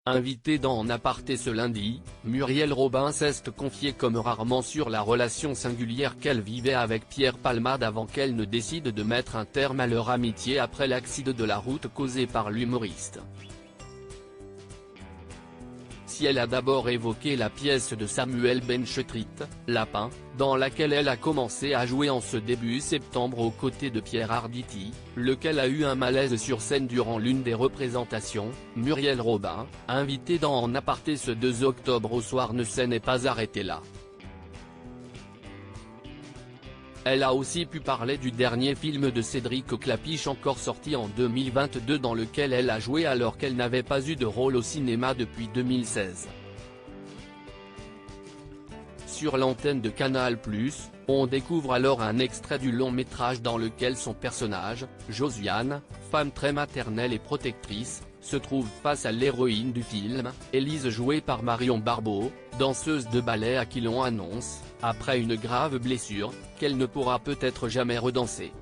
Invitée dans En aparté ce lundi, Muriel Robin s'est confiée comme rarement sur la relation singulière qu'elle vivait avec Pierre Palmade avant qu'elle ne décide de mettre un terme à leur amitié après l'accident de la route causé par l'humoriste. Si elle a d'abord évoqué la pièce de Samuel Benchetrit, Lapin, dans laquelle elle a commencé à jouer en ce début septembre aux côtés de Pierre Arditi, lequel a eu un malaise sur scène durant l'une des représentations, Muriel Robin, invitée dans En aparté ce 2 octobre au soir ne s'en est pas arrêtée là. Elle a aussi pu parler du dernier film de Cédric Klapisch encore sorti en 2022 dans lequel elle a joué alors qu'elle n'avait pas eu de rôle au cinéma depuis 2016. Sur l'antenne de Canal+, on découvre alors un extrait du long métrage dans lequel son personnage, Josiane, femme très maternelle et protectrice, se trouve face à l'héroïne du film, Élise jouée par Marion Barbeau, danseuse de ballet à qui l'on annonce, après une grave blessure, qu'elle ne pourra peut-être jamais redanser.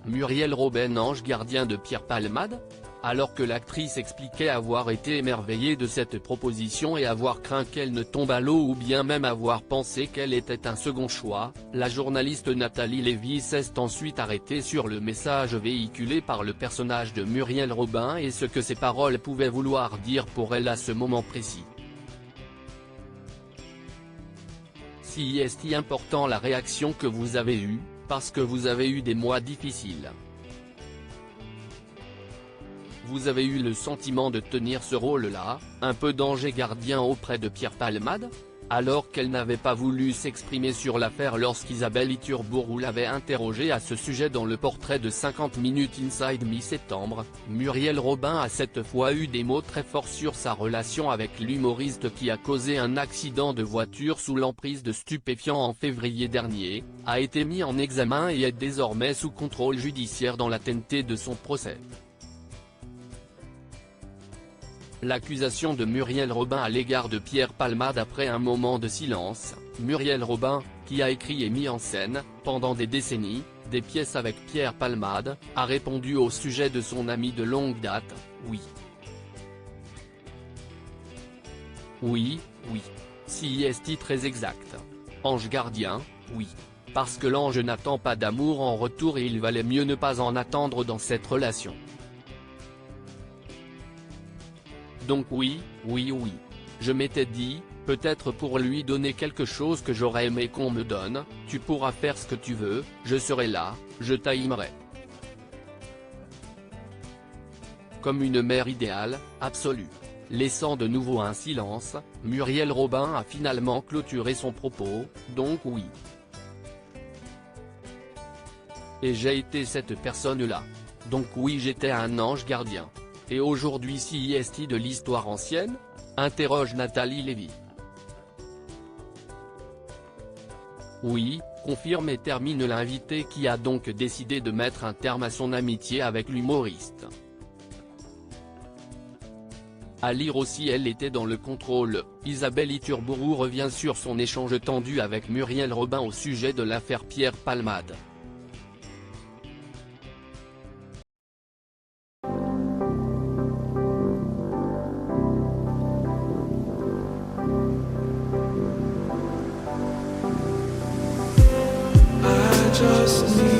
Muriel Robin, ange gardien de Pierre Palmade? Alors que l'actrice expliquait avoir été émerveillée de cette proposition et avoir craint qu'elle ne tombe à l'eau ou bien même avoir pensé qu'elle était un second choix, la journaliste Nathalie Lévy s'est ensuite arrêtée sur le message véhiculé par le personnage de Muriel Robin et ce que ces paroles pouvaient vouloir dire pour elle à ce moment précis. Si est important la réaction que vous avez eue, parce que vous avez eu des mois difficiles. Vous avez eu le sentiment de tenir ce rôle-là, un peu d'ange gardien auprès de Pierre Palmade? Alors qu'elle n'avait pas voulu s'exprimer sur l'affaire lorsqu'Isabelle Iturburu l'avait interrogée à ce sujet dans le portrait de 50 minutes Inside mi-septembre, Muriel Robin a cette fois eu des mots très forts sur sa relation avec l'humoriste qui a causé un accident de voiture sous l'emprise de stupéfiants en février dernier, a été mis en examen et est désormais sous contrôle judiciaire dans l'attente de son procès. L'accusation de Muriel Robin à l'égard de Pierre Palmade après un moment de silence, Muriel Robin, qui a écrit et mis en scène, pendant des décennies, des pièces avec Pierre Palmade, a répondu au sujet de son ami de longue date, oui. Oui, oui. Si est très exact. Ange gardien, oui. Parce que l'ange n'attend pas d'amour en retour et il valait mieux ne pas en attendre dans cette relation. Donc oui, oui oui. Je m'étais dit, peut-être pour lui donner quelque chose que j'aurais aimé qu'on me donne, tu pourras faire ce que tu veux, je serai là, je t'aimerai. Comme une mère idéale, absolue. Laissant de nouveau un silence, Muriel Robin a finalement clôturé son propos, donc oui. Et j'ai été cette personne-là. Donc oui j'étais un ange gardien. Et aujourd'hui si est de l'histoire ancienne? Interroge Nathalie Lévy. Oui, confirme et termine l'invité qui a donc décidé de mettre un terme à son amitié avec l'humoriste. À lire aussi elle était dans le contrôle, Isabelle Iturburu revient sur son échange tendu avec Muriel Robin au sujet de l'affaire Pierre Palmade. Just need